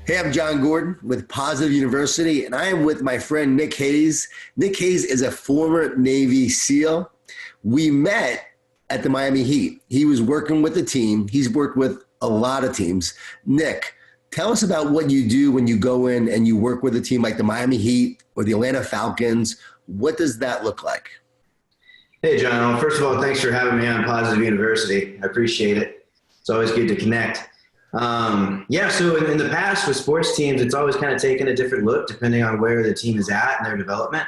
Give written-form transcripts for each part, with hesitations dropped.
Hey, I'm Jon Gordon with Positive University, and I am with my friend Nick Hayes. Nick Hayes is a former Navy SEAL. We met at the Miami Heat. He was working with the team. He's worked with a lot of teams. Nick, tell us about what you do when you go in and you work with a team like the Miami Heat or the Atlanta Falcons. What does that look like? Hey, John. First of all, thanks for having me on Positive University. I appreciate it. It's always good to connect. So in the past with sports teams, it's always kind of taken a different look depending on where the team is at in their development.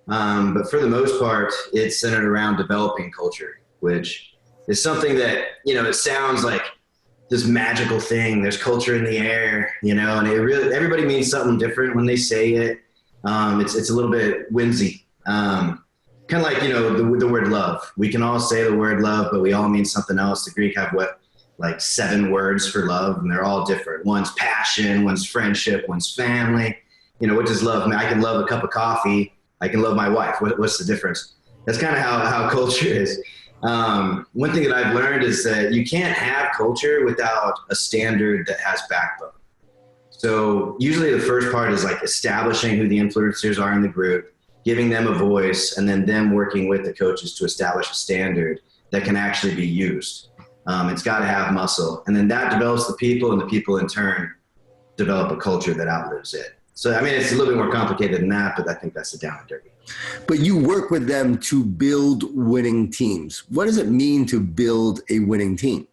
But for the most part, it's centered around developing culture, which is something that, it sounds like this magical thing. There's culture in the air, and everybody means something different when they say it. It's a little bit whimsy. Kind of like, the word love. We can all say the word love, but we all mean something else. The Greek have like 7 words for love, and they're all different. One's passion, one's friendship, one's family. What does love mean? I can love a cup of coffee. I can love my wife. What's the difference? That's kind of how culture is. One thing that I've learned is that you can't have culture without a standard that has backbone. So usually the first part is like establishing who the influencers are in the group, giving them a voice, and then them working with the coaches to establish a standard that can actually be used. It's got to have muscle. And then that develops the people, and the people in turn develop a culture that outlives it. So, it's a little bit more complicated than that, but I think that's the down and dirty. But you work with them to build winning teams. What does it mean to build a winning team?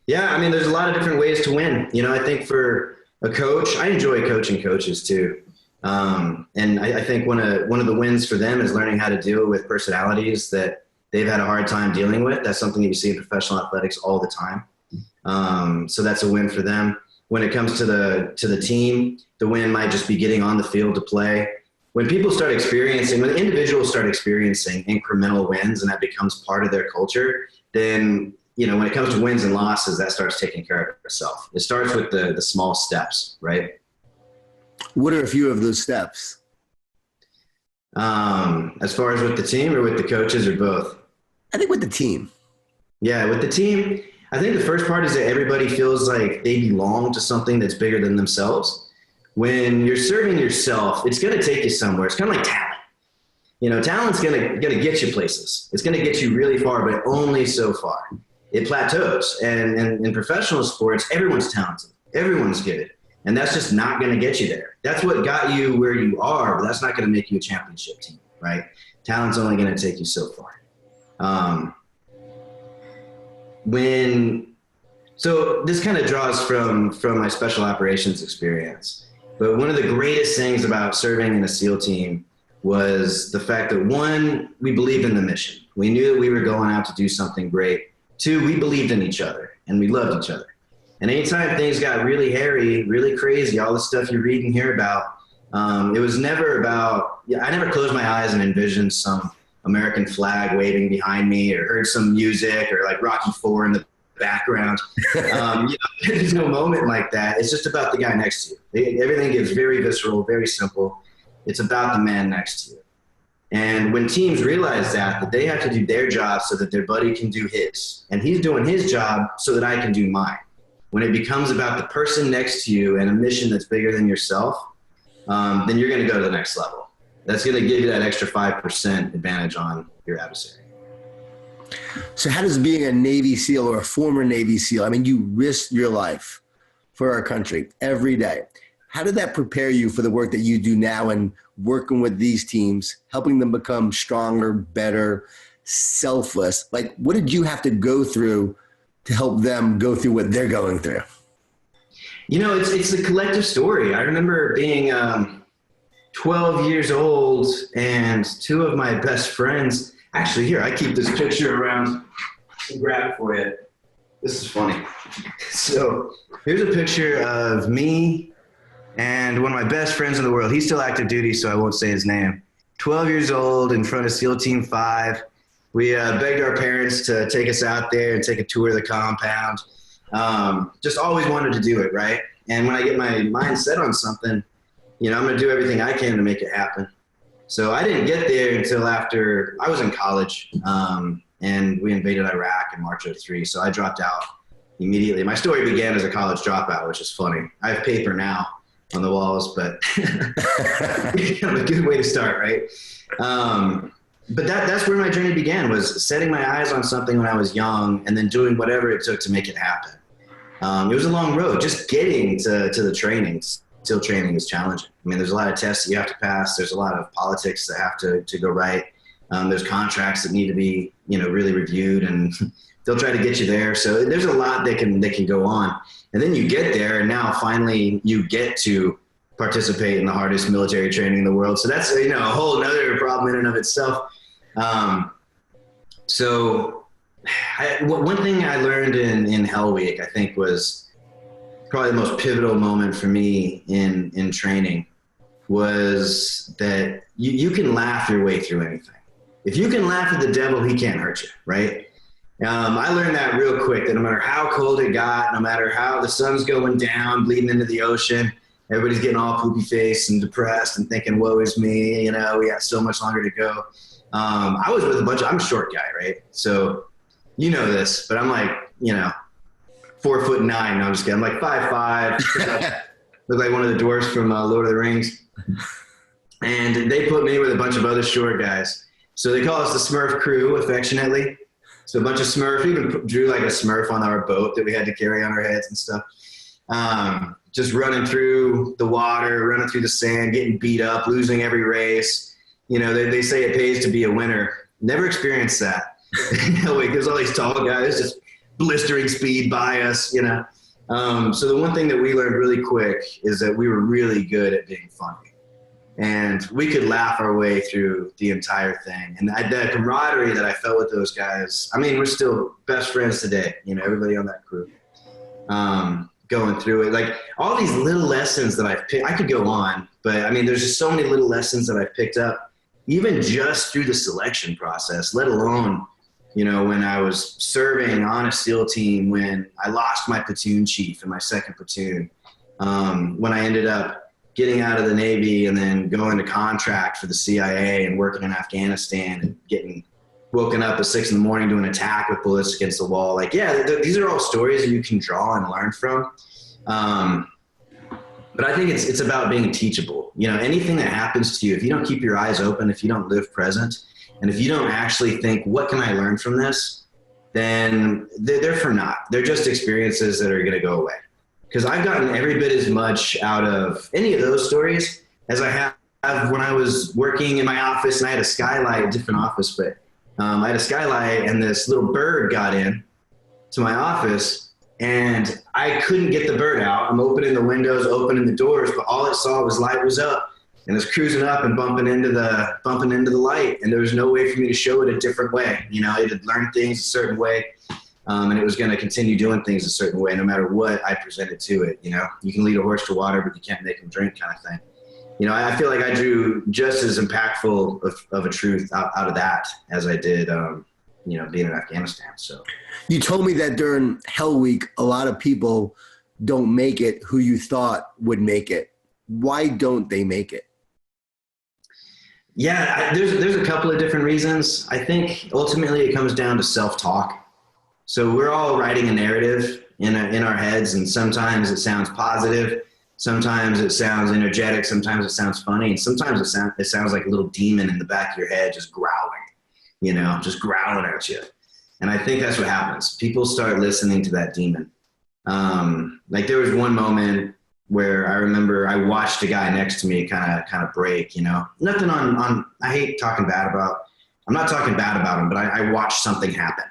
Yeah, there's a lot of different ways to win. I think for a coach, I enjoy coaching coaches too. And I think one of the wins for them is learning how to deal with personalities that they've had a hard time dealing with. That's something that you see in professional athletics all the time. So that's a win for them. When it comes to the team, the win might just be getting on the field to play. When the individuals start experiencing incremental wins and that becomes part of their culture, then, when it comes to wins and losses, that starts taking care of itself. It starts with the small steps, right? What are a few of those steps? As far as with the team or with the coaches or both? I think with the team. Yeah, with the team, I think the first part is that everybody feels like they belong to something that's bigger than themselves. When you're serving yourself, it's going to take you somewhere. It's kind of like talent. Talent's going to get you places. It's going to get you really far, but only so far. It plateaus. And in professional sports, everyone's talented. Everyone's good. And that's just not going to get you there. That's what got you where you are, but that's not going to make you a championship team, right? Talent's only going to take you so far. So this kind of draws from my special operations experience. But one of the greatest things about serving in a SEAL team was the fact that 1, we believed in the mission. We knew that we were going out to do something great. 2, we believed in each other and we loved each other. And anytime things got really hairy, really crazy, all the stuff you read and hear about, it was never about, I never closed my eyes and envisioned some American flag waving behind me or heard some music or like Rocky IV in the background. There's no moment like that. It's just about the guy next to you. Everything gets very visceral, very simple. It's about the man next to you. And when teams realize that they have to do their job so that their buddy can do his, and he's doing his job so that I can do mine. When it becomes about the person next to you and a mission that's bigger than yourself, then you're going to go to the next level. That's going to give you that extra 5% advantage on your adversary. So how does being a Navy SEAL or a former Navy SEAL, you risk your life for our country every day. How did that prepare you for the work that you do now and working with these teams, helping them become stronger, better, selfless? Like, what did you have to go through to help them go through what they're going through? It's a collective story. I remember being 12 years old and 2 of my best friends, actually here, I keep this picture around. I'll grab it for you. This is funny. So here's a picture of me and one of my best friends in the world. He's still active duty, so I won't say his name. 12 years old in front of SEAL Team 5. We begged our parents to take us out there and take a tour of the compound. Just always wanted to do it, right? And when I get my mind set on something, I'm going to do everything I can to make it happen. So I didn't get there until after I was in college, and we invaded Iraq in March of '03. So I dropped out immediately. My story began as a college dropout, which is funny. I have paper now on the walls, but a good way to start, right? But that's where my journey began, was setting my eyes on something when I was young and then doing whatever it took to make it happen. It was a long road. Just getting to the trainings, SEAL training, is challenging. I mean, there's a lot of tests that you have to pass. There's a lot of politics that have to go right. There's contracts that need to be, really reviewed, and they'll try to get you there. So there's a lot that can go on. And then you get there, and now finally you get to participate in the hardest military training in the world. So that's, a whole nother problem in and of itself. One thing I learned in Hell Week, I think, was probably the most pivotal moment for me in training, was that you can laugh your way through anything. If you can laugh at the devil, he can't hurt you, right? I learned that real quick, that no matter how cold it got, no matter how the sun's going down, bleeding into the ocean, everybody's getting all poopy faced and depressed and thinking, woe is me, we got so much longer to go. I was with I'm a short guy, right? So this, but I'm like, 4'9". No, I'm just kidding. I'm like 5'5". Look like one of the dwarfs from Lord of the Rings. And they put me with a bunch of other short guys. So they call us the Smurf crew, affectionately. So a bunch of Smurfs. We even drew like a Smurf on our boat that we had to carry on our heads and stuff. Just running through the water, running through the sand, getting beat up, losing every race. They say it pays to be a winner. Never experienced that. There's all these tall guys just blistering speed by us, So the one thing that we learned really quick is that we were really good at being funny. And we could laugh our way through the entire thing. And the camaraderie that I felt with those guys, we're still best friends today, everybody on that crew. Going through it, like all these little lessons that I've picked. I could go on, but there's just so many little lessons that I've picked up, even just through the selection process, let alone, when I was serving on a SEAL team, when I lost my platoon chief in my second platoon, when I ended up getting out of the Navy and then going to contract for the CIA and working in Afghanistan and getting woken up at 6 a.m. doing an attack with bullets against the wall. Like, these are all stories that you can draw and learn from. But I think it's about being teachable. Anything that happens to you, if you don't keep your eyes open, if you don't live present, and if you don't actually think, what can I learn from this? Then they're for naught. They're just experiences that are going to go away. Because I've gotten every bit as much out of any of those stories as I have when I was working in my office, and I had a skylight, a different office, but I had a skylight, and this little bird got in to my office, and I couldn't get the bird out. I'm opening the windows, opening the doors, but all it saw was light was up, and it's cruising up and bumping into the light, and there was no way for me to show it a different way. It had learned things a certain way, and it was going to continue doing things a certain way, no matter what I presented to it. You can lead a horse to water, but you can't make him drink, kind of thing. I feel like I drew just as impactful of a truth out of that as I did, being in Afghanistan. So you told me that during Hell Week, a lot of people don't make it who you thought would make it. Why don't they make it? Yeah, there's a couple of different reasons. I think ultimately it comes down to self-talk. So we're all writing a narrative in our heads, and sometimes it sounds positive. Sometimes it sounds energetic. Sometimes it sounds funny. And sometimes it sounds like a little demon in the back of your head just growling, just growling at you. And I think that's what happens. People start listening to that demon. Like there was one moment where I remember I watched a guy next to me kind of break, nothing on, I hate talking bad about, I'm not talking bad about him, but I watched something happen.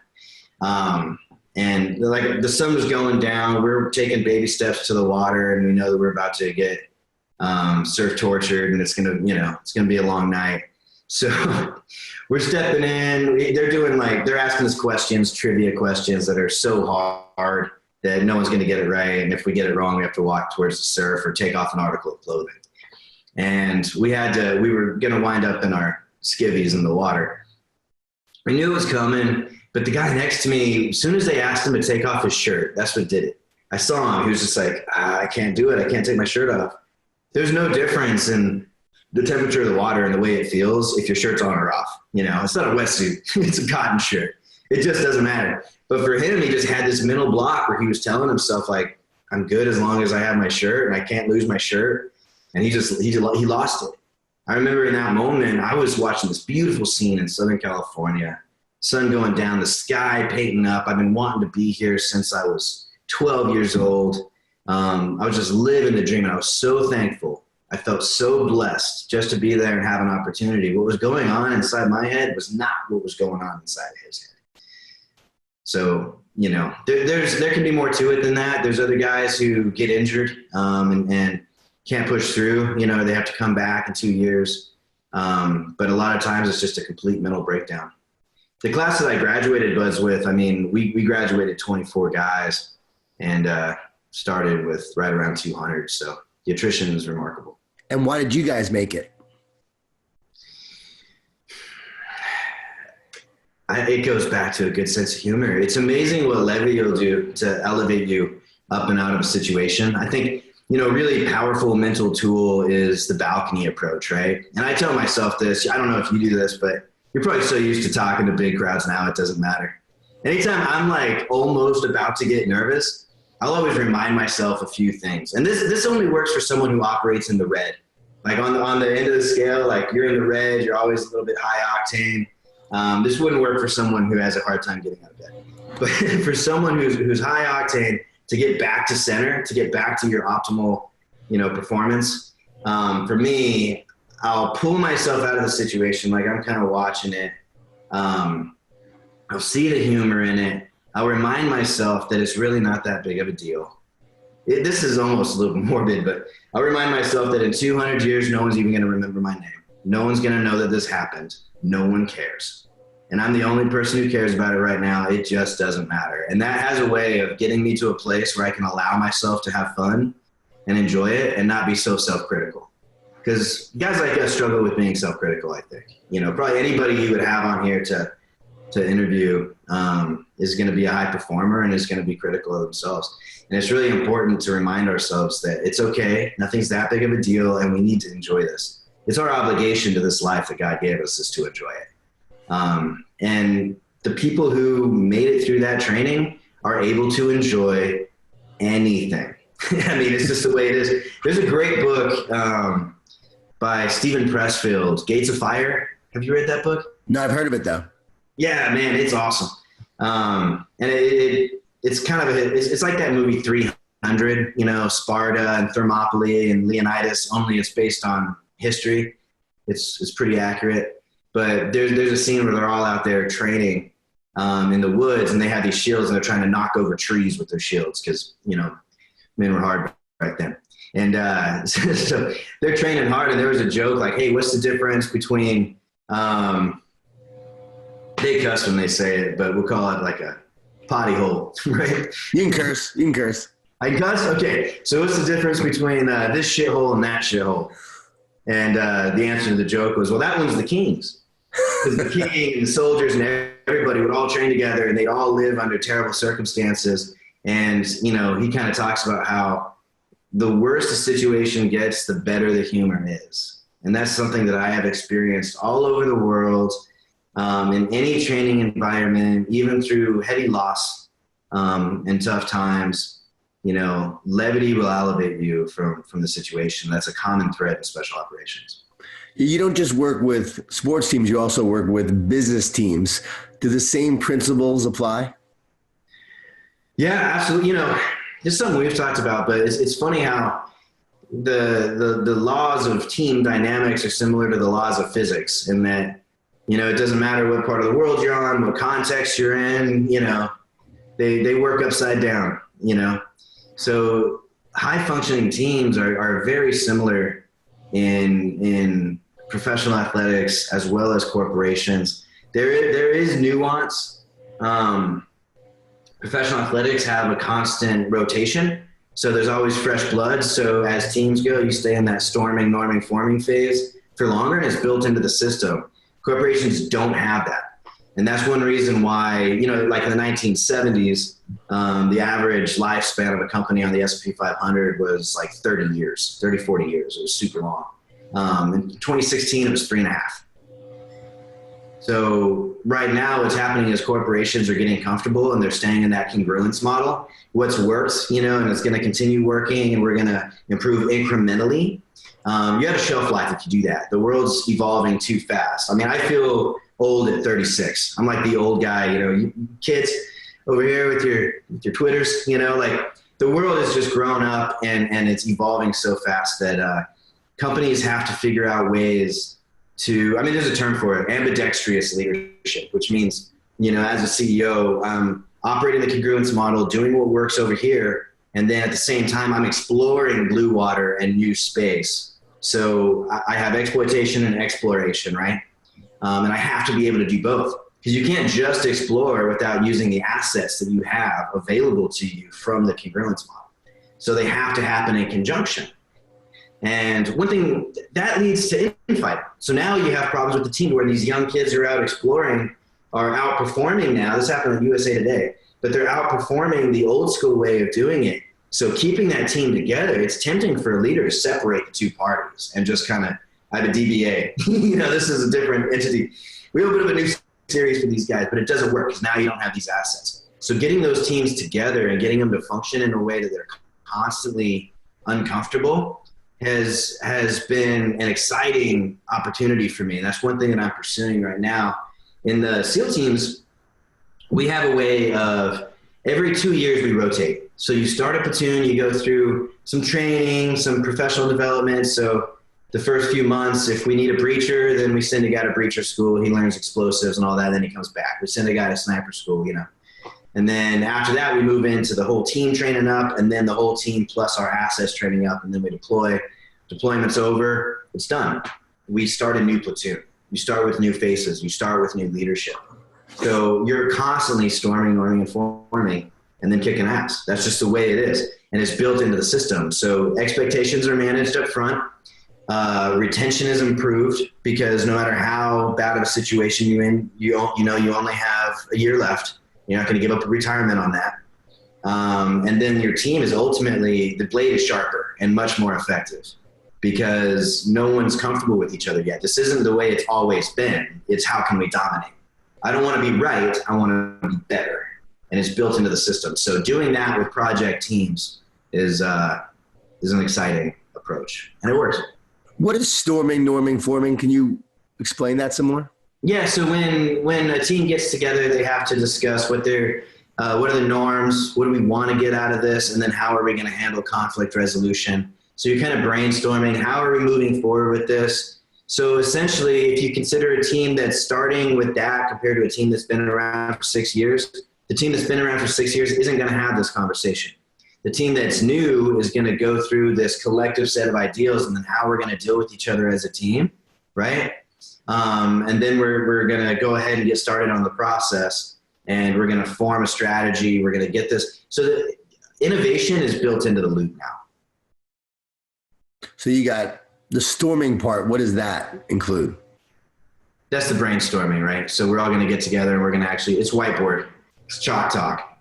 And like the sun was going down, we're taking baby steps to the water, and we know that we're about to get surf tortured, and it's gonna be a long night. So we're stepping in. They're asking us questions, trivia questions that are so hard that no one's gonna get it right. And if we get it wrong, we have to walk towards the surf or take off an article of clothing. And we were gonna wind up in our skivvies in the water. We knew it was coming. But the guy next to me, as soon as they asked him to take off his shirt, that's what did it. I saw him. He was just like, I can't do it. I can't take my shirt off. There's no difference in the temperature of the water and the way it feels if your shirt's on or off. It's not a wetsuit. It's a cotton shirt. It just doesn't matter. But for him, he just had this mental block where he was telling himself, like, I'm good as long as I have my shirt, and I can't lose my shirt. And he lost it. I remember in that moment, I was watching this beautiful scene in Southern California, sun going down, the sky painting up. I've been wanting to be here since I was 12 years old. I was just living the dream, and I was so thankful. I felt so blessed just to be there and have an opportunity. What was going on inside my head was not what was going on inside his head. So, you know, there can be more to it than that. There's other guys who get injured and can't push through. You know, they have to come back in 2 years. But a lot of times it's just a complete mental breakdown. The class that I graduated was with, I mean, we graduated 24 guys and started with right around 200. So the attrition is remarkable. And why did you guys make it? It goes back to a good sense of humor. It's amazing what levity will do to elevate you up and out of a situation. I think, you know, really powerful mental tool is the balcony approach, right? And I tell myself this, I don't know if you do this, but you're probably so used to talking to big crowds now, it doesn't matter. Anytime I'm like almost about to get nervous, I'll always remind myself a few things. And this only works for someone who operates in the red. Like on the end of the scale, like you're in the red, you're always a little bit high octane. This wouldn't work for someone who has a hard time getting out of bed. But for someone who's high octane, to get back to center, to get back to your optimal, you know, performance, for me, I'll pull myself out of the situation. Like I'm kind of watching it. I'll see the humor in it. I'll remind myself that it's really not that big of a deal. This is almost a little bit morbid, but I'll remind myself that in 200 years, no one's even going to remember my name. No one's going to know that this happened. No one cares. And I'm the only person who cares about it right now. It just doesn't matter. And that has a way of getting me to a place where I can allow myself to have fun and enjoy it and not be so self-critical. Because guys like us struggle with being self-critical, I think. You know, probably anybody you would have on here to interview is going to be a high performer and is going to be critical of themselves. And it's really important to remind ourselves that it's okay. Nothing's that big of a deal, and we need to enjoy this. It's our obligation to this life that God gave us is to enjoy it. And the people who made it through that training are able to enjoy anything. I mean, it's just the way it is. There's a great book by Stephen Pressfield, Gates of Fire. Have you read that book? No, I've heard of it though. Yeah, man, it's awesome. And it's kind of it's like that movie 300, you know, Sparta and Thermopylae and Leonidas, only it's based on history. It's pretty accurate. But there's a scene where they're all out there training in the woods, and they have these shields, and they're trying to knock over trees with their shields because, you know, men were hard right then. And so they're training hard, and there was a joke like, hey, what's the difference between they cuss when they say it, but we'll call it like a potty hole, right? You can curse. You can curse. I cuss? Okay. So what's the difference between this shithole and that shithole? And the answer to the joke was, well, that one's the king's. Because the king and the soldiers and everybody would all train together, and they'd all live under terrible circumstances. And, you know, he kind of talks about how the worse the situation gets, the better the humor is. And that's something that I have experienced all over the world. In any training environment, even through heavy loss and tough times, you know, levity will elevate you from the situation. That's a common thread in special operations. You don't just work with sports teams, you also work with business teams. Do the same principles apply? Yeah, absolutely. You know, it's something we've talked about, but it's funny how the laws of team dynamics are similar to the laws of physics in that, you know, it doesn't matter what part of the world you're on, what context you're in, you know, they work upside down, you know. So high functioning teams are very similar in professional athletics as well as corporations. There is nuance. Professional athletics have a constant rotation. So there's always fresh blood. So as teams go, you stay in that storming, norming, forming phase for longer, and it's built into the system. Corporations don't have that. And that's one reason why, you know, like in the 1970s, the average lifespan of a company on the S&P 500 was like 30 years, 30, 40 years. It was super long. In 2016, it was 3.5. So right now what's happening is corporations are getting comfortable and they're staying in that congruence model. What's worked, and it's going to continue working and we're going to improve incrementally. You have a shelf life if you do that. The world's evolving too fast. I mean, I feel old at 36. I'm like the old guy, you kids over here with your Twitters, like the world has just grown up and it's evolving so fast that companies have to figure out ways to, there's a term for it, ambidextrous leadership, which means, as a CEO, I'm operating the congruence model, doing what works over here. And then at the same time, I'm exploring blue water and new space. So I have exploitation and exploration, right? And I have to be able to do both, because you can't just explore without using the assets that you have available to you from the congruence model. So they have to happen in conjunction. And one thing that leads to infighting. So now you have problems with the team where these young kids are out exploring, are outperforming now. This happened on USA Today, but they're outperforming the old school way of doing it. So keeping that team together, it's tempting for a leader to separate the two parties and just kind of, I have a DBA. This is a different entity. We have a bit of a new series for these guys, but it doesn't work because now you don't have these assets. So getting those teams together and getting them to function in a way that they're constantly uncomfortable has been an exciting opportunity for me. And that's one thing that I'm pursuing right now. In the SEAL teams, we have a way of every 2 years we rotate. So you start a platoon, you go through some training, some professional development. So the first few months, if we need a breacher, then we send a guy to breacher school. He learns explosives and all that. Then he comes back. We send a guy to sniper school, And then after that, we move into the whole team training up, and then the whole team plus our assets training up, and then we deploy. Deployment's over. It's done. We start a new platoon. You start with new faces. You start with new leadership. So you're constantly storming, learning, and forming, and then kicking ass. That's just the way it is. And it's built into the system. So expectations are managed up front. Retention is improved because no matter how bad of a situation you're in, you only have a year left. You're not going to give up a retirement on that. And then your team is ultimately, the blade is sharper and much more effective because no one's comfortable with each other yet. This isn't the way it's always been. It's how can we dominate? I don't want to be right. I want to be better. And it's built into the system. So doing that with project teams is an exciting approach, and it works. What is storming, norming, forming? Can you explain that some more? Yeah. So when a team gets together, they have to discuss what are the norms? What do we want to get out of this? And then how are we going to handle conflict resolution? So you're kind of brainstorming, how are we moving forward with this? So essentially, if you consider a team that's starting with that compared to a team that's been around for 6 years, the team that's been around for 6 years isn't going to have this conversation. The team that's new is going to go through this collective set of ideals and then how we're going to deal with each other as a team, right? And then we're going to go ahead and get started on the process, and we're going to form a strategy. We're going to get this. So the innovation is built into the loop now. So you got the storming part. What does that include? That's the brainstorming, right? So we're all going to get together and we're going to it's whiteboard. It's chalk talk.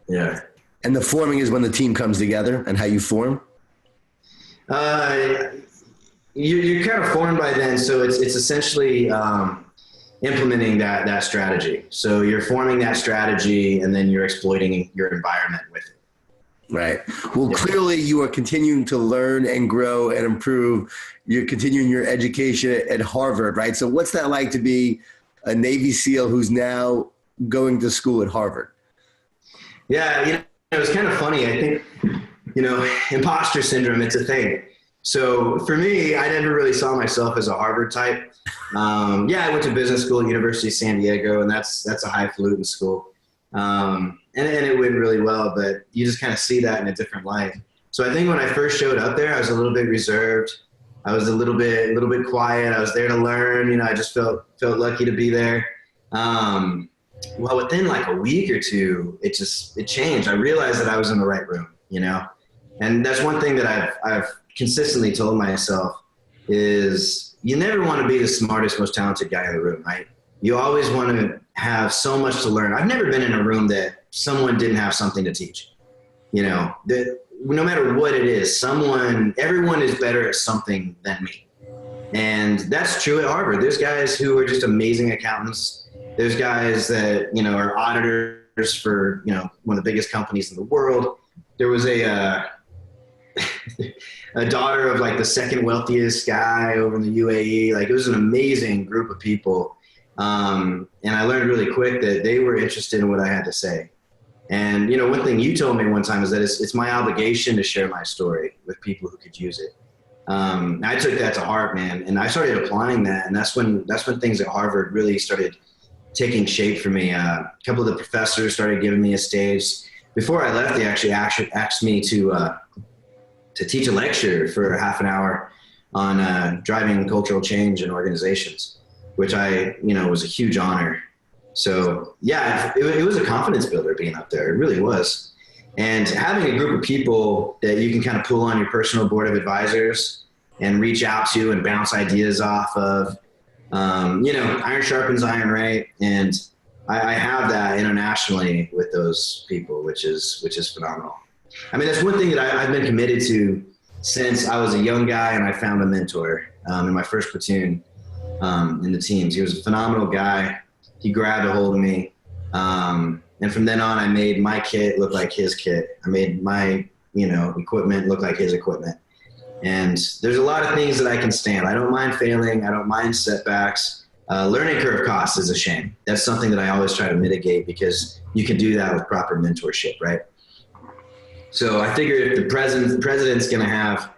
Yeah. And the forming is when the team comes together and how you form? You're kind of formed by then. So it's essentially implementing that strategy. So you're forming that strategy and then you're exploiting your environment with it. Right. Well, clearly you are continuing to learn and grow and improve. You're continuing your education at Harvard, right? So what's that like to be a Navy SEAL who's now going to school at Harvard? Yeah, it was kind of funny. I think, imposter syndrome, it's a thing. So for me, I never really saw myself as a Harvard type. I went to business school at University of San Diego, and that's a highfalutin school. And it went really well, but you just kind of see that in a different light. So I think when I first showed up there, I was a little bit reserved. I was a little bit quiet. I was there to learn. I just felt lucky to be there. Well, within like a week or two, it changed. I realized that I was in the right room, and that's one thing that I've consistently told myself is you never want to be the smartest, most talented guy in the room, right? You always want to have so much to learn. I've never been in a room that someone didn't have something to teach. That no matter what it is, everyone is better at something than me. And that's true at Harvard. There's guys who are just amazing accountants. There's guys that, are auditors for, one of the biggest companies in the world. There was a daughter of like the second wealthiest guy over in the UAE. Like, it was an amazing group of people. And I learned really quick that they were interested in what I had to say. And, one thing you told me one time is that it's my obligation to share my story with people who could use it. I took that to heart, man. And I started applying that. And that's when things at Harvard really started taking shape for me. A couple of the professors started giving me a stage. Before I left, they actually asked me to teach a lecture for half an hour on driving cultural change in organizations, which was a huge honor. So yeah, it was a confidence builder being up there. It really was. And having a group of people that you can kind of pull on your personal board of advisors and reach out to and bounce ideas off of, iron sharpens iron, right? And I have that internationally with those people, which is phenomenal. I mean, that's one thing that I've been committed to since I was a young guy and I found a mentor in my first platoon in the teams. He was a phenomenal guy. He grabbed a hold of me. And from then on, I made my kit look like his kit. I made my, equipment look like his equipment. And there's a lot of things that I can stand. I don't mind failing. I don't mind setbacks. Learning curve cost is a shame. That's something that I always try to mitigate because you can do that with proper mentorship, right? So I figure if the president's going to have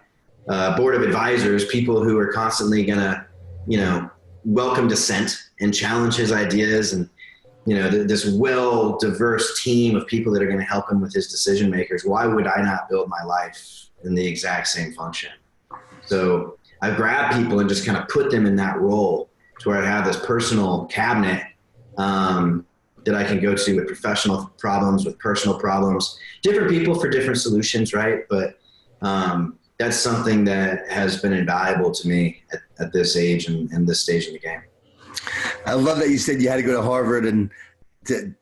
a board of advisors, people who are constantly going to, welcome dissent and challenge his ideas and, this diverse team of people that are going to help him with his decision makers, why would I not build my life in the exact same function? So I grab people and just kind of put them in that role to where I have this personal cabinet that I can go to with professional problems, with personal problems, different people for different solutions, right? But that's something that has been invaluable to me at this age and this stage in the game. I love that you said you had to go to Harvard and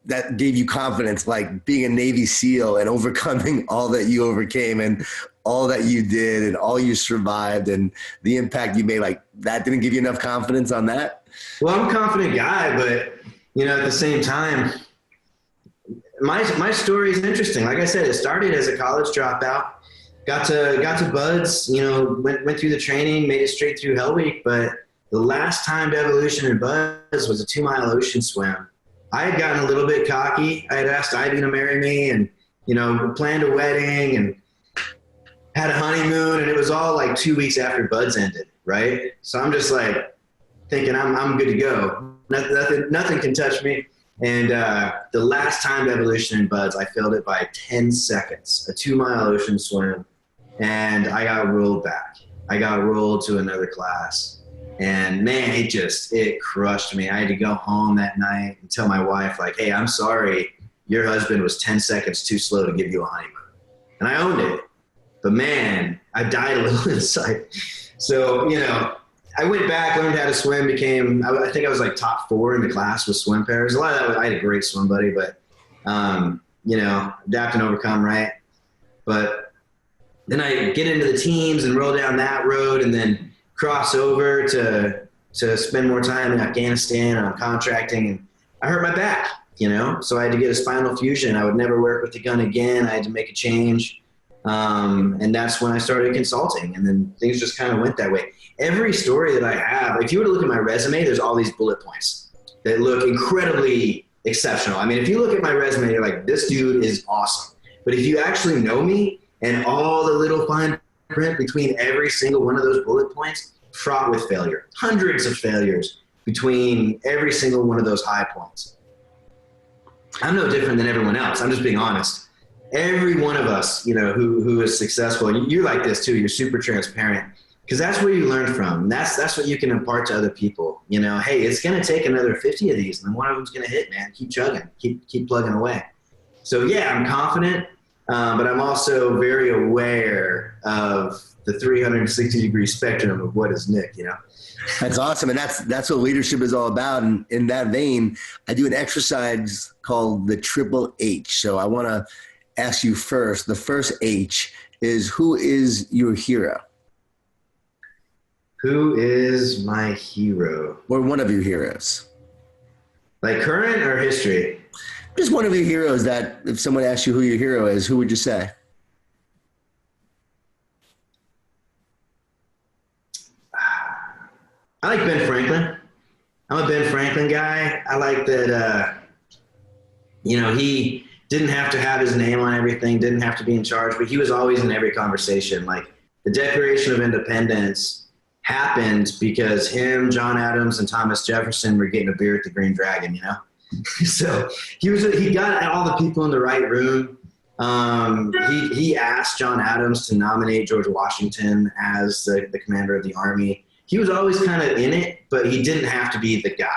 that gave you confidence, like being a Navy SEAL and overcoming all that you overcame and all that you did and all you survived and the impact you made. Like, that didn't give you enough confidence on that? Well, I'm a confident guy, but at the same time, my story is interesting. Like I said, it started as a college dropout, got to Buds, went through the training, made it straight through Hell Week, but the last timed evolution in Buzz was a 2-mile ocean swim. I had gotten a little bit cocky. I had asked Ivy to marry me and, planned a wedding and had a honeymoon, and it was all like 2 weeks after Buds ended, right? So I'm just like thinking I'm good to go. Nothing can touch me. And the last timed evolution in Buds, I failed it by 10 seconds, a 2-mile ocean swim, and I got rolled back. I got rolled to another class. And man, it crushed me. I had to go home that night and tell my wife, like, hey, I'm sorry. Your husband was 10 seconds too slow to give you a honeymoon. And I owned it. But man, I died a little inside. So, I went back, learned how to swim, I think I was like top 4 in the class with swim pairs. A lot of that, I had a great swim buddy, but, adapt and overcome, right? But then I get into the teams and roll down that road and then cross over to spend more time in Afghanistan and I'm contracting, and I hurt my back, so I had to get a spinal fusion. I would never work with the gun again. I had to make a change. And that's when I started consulting, and then things just kind of went that way. Every story that I have, if you were to look at my resume, there's all these bullet points that look incredibly exceptional. I mean, if you look at my resume, you're like, this dude is awesome. But if you actually know me and all the little fine print between every single one of those bullet points, fraught with failure, hundreds of failures between every single one of those high points. I'm no different than everyone else. I'm just being honest. Every one of us, who is successful, and you're like this too, you're super transparent, because that's where you learn from. That's what you can impart to other people. Hey, it's going to take another 50 of these, and then one of them's going to hit, man. Keep chugging, keep plugging away. So yeah, I'm confident. But I'm also very aware of the 360-degree spectrum of what is Nick, That's awesome. And that's what leadership is all about. And in that vein, I do an exercise called the Triple H. So I want to ask you first, the first H is, who is your hero? Who is my hero? Or one of your heroes? Like current or history? Just one of your heroes that if someone asked you who your hero is, who would you say? I like Ben Franklin. I'm a Ben Franklin guy. I like that, he didn't have to have his name on everything, didn't have to be in charge, but he was always in every conversation. Like the Declaration of Independence happened because him, John Adams, and Thomas Jefferson were getting a beer at the Green Dragon, So he got all the people in the right room. He asked John Adams to nominate George Washington as the commander of the army. He was always kind of in it, but he didn't have to be the guy.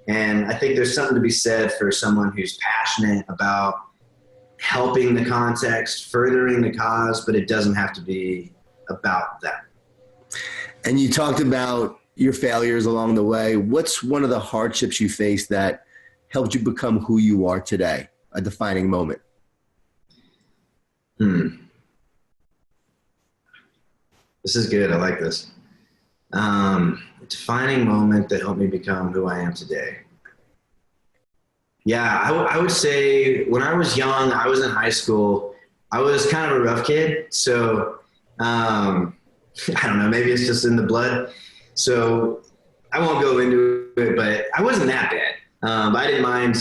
And I think there's something to be said for someone who's passionate about helping the context, furthering the cause, but it doesn't have to be about them. And you talked about your failures along the way. What's one of the hardships you faced that helped you become who you are today, a defining moment? This is good. I like this. A defining moment that helped me become who I am today. Yeah, I would say when I was young, I was in high school, I was kind of a rough kid. So I don't know, maybe it's just in the blood. So I won't go into it, but I wasn't that bad. I didn't mind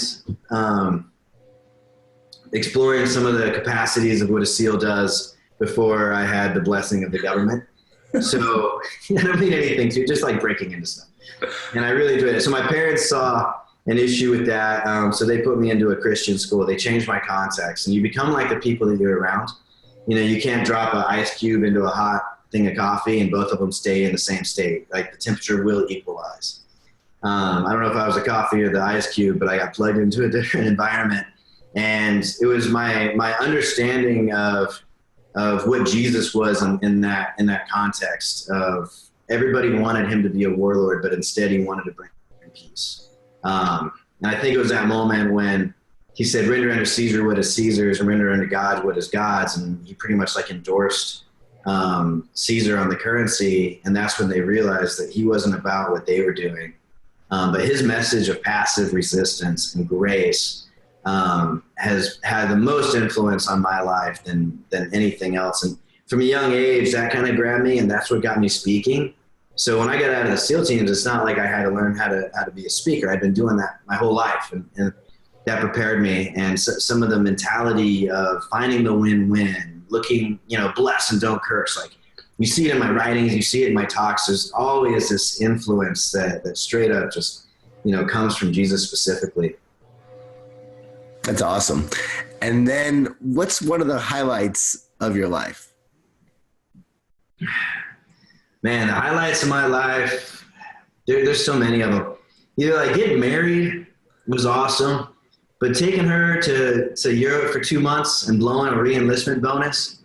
exploring some of the capacities of what a SEAL does before I had the blessing of the government. So I don't mean anything to just like breaking into stuff. And I really enjoyed it. So my parents saw an issue with that. So they put me into a Christian school. They changed my context, and you become like the people that you're around. You can't drop an ice cube into a hot thing of coffee and both of them stay in the same state. Like the temperature will equalize. I don't know if I was the coffee or the ice cube, but I got plugged into a different environment. And it was my understanding of what Jesus was in that context of everybody wanted him to be a warlord, but instead he wanted to bring peace. And I think it was that moment when he said, render unto Caesar what is Caesar's and render unto God what is God's. And he pretty much like endorsed Caesar on the currency. And that's when they realized that he wasn't about what they were doing. But his message of passive resistance and grace has had the most influence on my life than anything else. And from a young age, that kind of grabbed me, and that's what got me speaking. So when I got out of the SEAL teams, it's not like I had to learn how to be a speaker. I'd been doing that my whole life, and that prepared me. And so, some of the mentality of finding the win-win, looking, bless and don't curse. Like you see it in my writings, you see it in my talks. There's always this influence that straight up just, comes from Jesus specifically. That's awesome. And then what's one of the highlights of your life? Man, the highlights of my life, there's so many of them. Like getting married was awesome, but taking her to Europe for 2 months and blowing a re-enlistment bonus.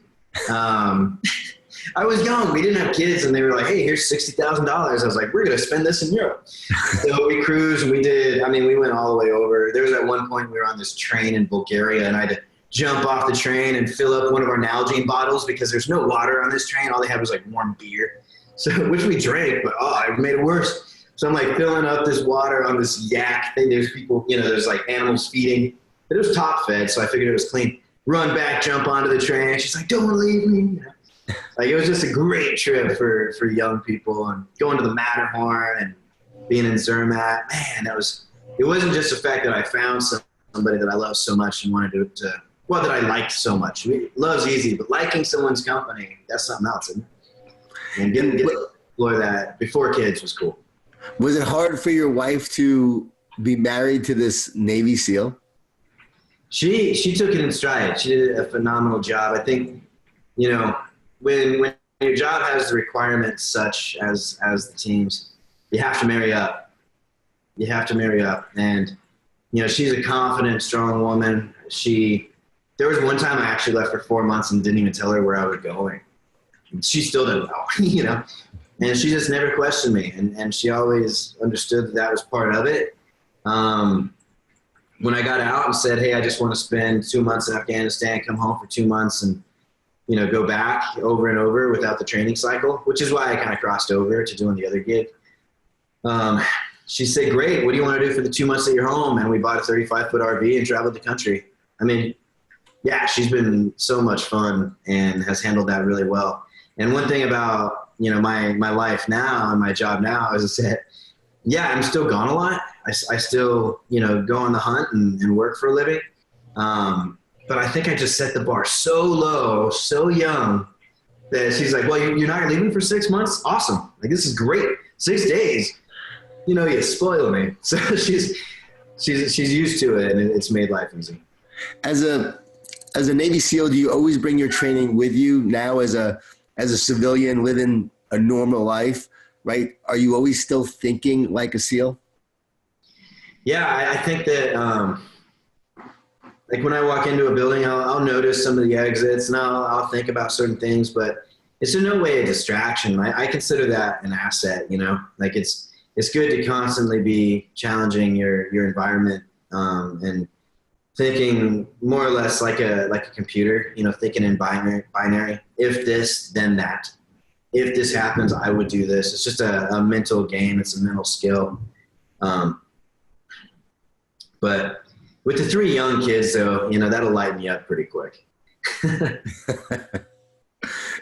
I was young. We didn't have kids, and they were like, hey, here's $60,000. I was like, we're going to spend this in Europe. So we cruised, and we went all the way over. There was at one point we were on this train in Bulgaria, and I had to jump off the train and fill up one of our Nalgene bottles because there's no water on this train. All they had was like warm beer, which we drank, but it made it worse. So I'm like filling up this water on this yak thing. There's people, there's like animals feeding. It was top fed, so I figured it was clean. Run back, jump onto the train. She's like, don't leave me. Like it was just a great trip for young people, and going to the Matterhorn and being in Zermatt. Man, it wasn't just the fact that I found somebody that I love so much and wanted to that I liked so much. Love's easy, but liking someone's company, that's something else, isn't it? And getting to explore that before kids was cool. Was it hard for your wife to be married to this Navy SEAL? She took it in stride. She did a phenomenal job. I think, when your job has the requirements such as the teams, you have to marry up. You have to marry up. And, she's a confident, strong woman. There was one time I actually left for 4 months and didn't even tell her where I was going. She still didn't know, and she just never questioned me. And she always understood that was part of it. When I got out and said, hey, I just want to spend 2 months in Afghanistan, come home for 2 months and go back over and over without the training cycle, which is why I kind of crossed over to doing the other gig. She said, great, what do you want to do for the 2 months that you're home? And we bought a 35-foot RV and traveled the country. I mean, yeah, she's been so much fun and has handled that really well. And one thing about, my life now and my job now is that, yeah, I'm still gone a lot. I still, go on the hunt and work for a living. But I think I just set the bar so low, so young, that she's like, well, you're not leaving for 6 months? Awesome. Like, this is great. 6 days. You spoil me. So she's used to it, and it's made life easy. As a Navy SEAL, do you always bring your training with you now as a civilian living a normal life, right? Are you always still thinking like a SEAL? Yeah, I think that, like when I walk into a building, I'll notice some of the exits and I'll think about certain things, but it's in no way a distraction. I consider that an asset, like it's good to constantly be challenging your environment, and thinking more or less like a computer, thinking in binary. If this, then that. If this happens, I would do this. It's just a mental game. It's a mental skill. But with the 3 young kids, though, that'll light me up pretty quick.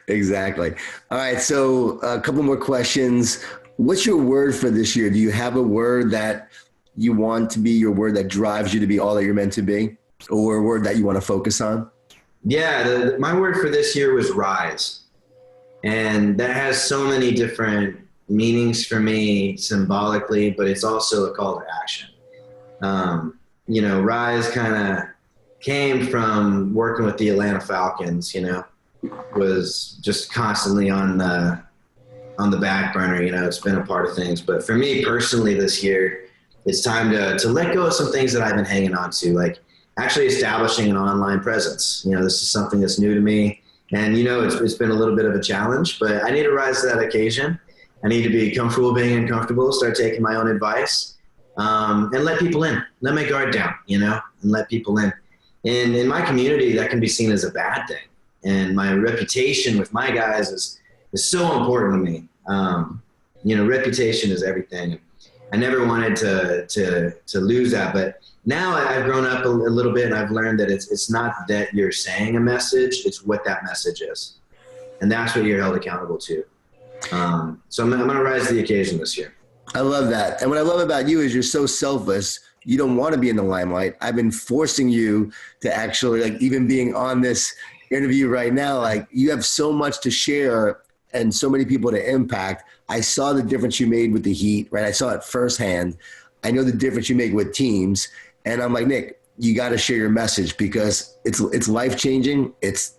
Exactly. All right. So a couple more questions. What's your word for this year? Do you have a word that you want to be your word that drives you to be all that you're meant to be, or a word that you want to focus on? Yeah. My word for this year was rise. And that has so many different meanings for me symbolically, but it's also a call to action. Rise kind of came from working with the Atlanta Falcons, was just constantly on the back burner. It's been a part of things. But for me personally this year, it's time to let go of some things that I've been hanging on to, like actually establishing an online presence. This is something that's new to me. And, it's been a little bit of a challenge, but I need to rise to that occasion. I need to be comfortable being uncomfortable, start taking my own advice, and let people in. Let my guard down, and let people in. And in my community, that can be seen as a bad thing. And my reputation with my guys is so important to me. Reputation is everything. I never wanted to lose that, but now I've grown up a little bit and I've learned that it's not that you're saying a message, it's what that message is. And that's what you're held accountable to. So I'm going to rise to the occasion this year. I love that. And what I love about you is you're so selfless. You don't want to be in the limelight. I've been forcing you to actually, like, even being on this interview right now, like, you have so much to share and so many people to impact. I saw the difference you made with the Heat, right? I saw it firsthand. I know the difference you make with teams. And I'm like, Nick, you got to share your message because it's life-changing. It's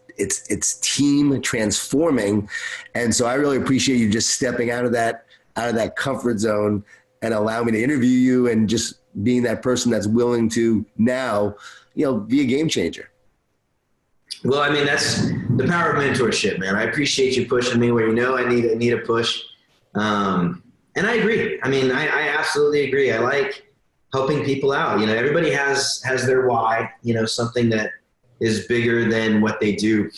team transforming. And so I really appreciate you just stepping out of that comfort zone and allow me to interview you and just being that person that's willing to now, be a game changer. Well, I mean, that's the power of mentorship, man. I appreciate you pushing me where I need a push. And I agree. I mean, I absolutely agree. I like helping people out. Everybody has their why, something that is bigger than what they do.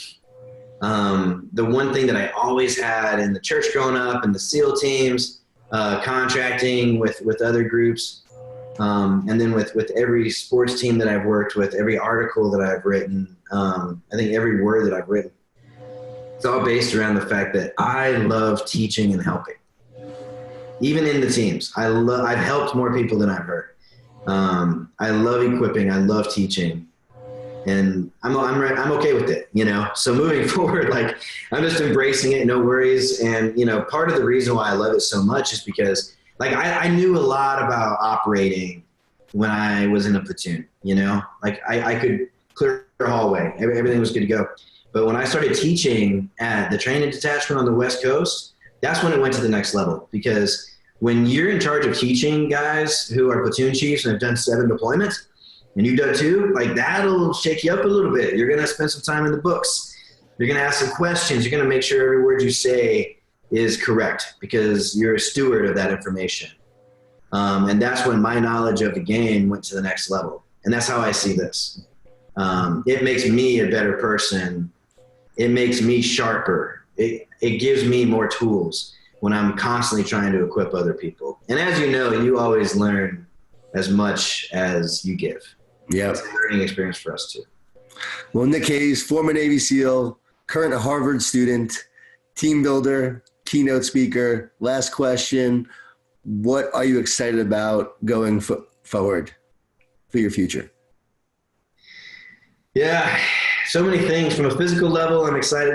The one thing that I always had in the church growing up and the SEAL teams, contracting with other groups, and then with every sports team that I've worked with, every article that I've written, I think every word that I've written, it's all based around the fact that I love teaching and helping. Even in the teams, I've helped more people than I've hurt. I love equipping. I love teaching. And I'm okay with it, So moving forward, like, I'm just embracing it, no worries. And, part of the reason why I love it so much is because, like, I knew a lot about operating when I was in a platoon, Like, I could clear a hallway. Everything was good to go. But when I started teaching at the training detachment on the West Coast, that's when it went to the next level. Because when you're in charge of teaching guys who are platoon chiefs and have done 7 deployments, and you've done 2, like, that'll shake you up a little bit. You're going to spend some time in the books. You're going to ask some questions. You're going to make sure every word you say is correct because you're a steward of that information. And that's when my knowledge of the game went to the next level. And that's how I see this. It makes me a better person it makes me sharper. It gives me more tools when I'm constantly trying to equip other people. And as you know, you always learn as much as you give. Yeah. It's a learning experience for us too. Well, Nick Hayes, former Navy SEAL, current Harvard student, team builder, keynote speaker. Last question. What are you excited about going forward for your future? Yeah, so many things. From a physical level, I'm excited.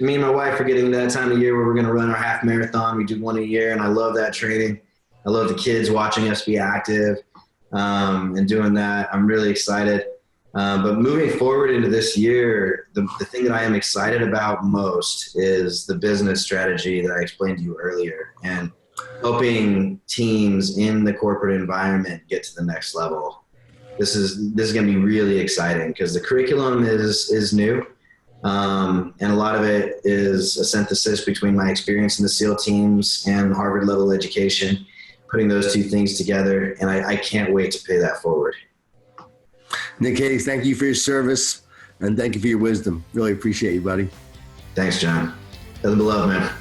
Me and my wife are getting to that time of year where we're going to run our half marathon. We do one a year, and I love that training. I love the kids watching us be active and doing that. I'm really excited. But moving forward into this year, the thing that I am excited about most is the business strategy that I explained to you earlier, and helping teams in the corporate environment get to the next level. This is going to be really exciting because the curriculum is new. And a lot of it is a synthesis between my experience in the SEAL teams and Harvard level education, putting those two things together. And I can't wait to pay that forward. Nick Hayes, thank you for your service and thank you for your wisdom. Really appreciate you, buddy. Thanks, John. Nothing but love, man.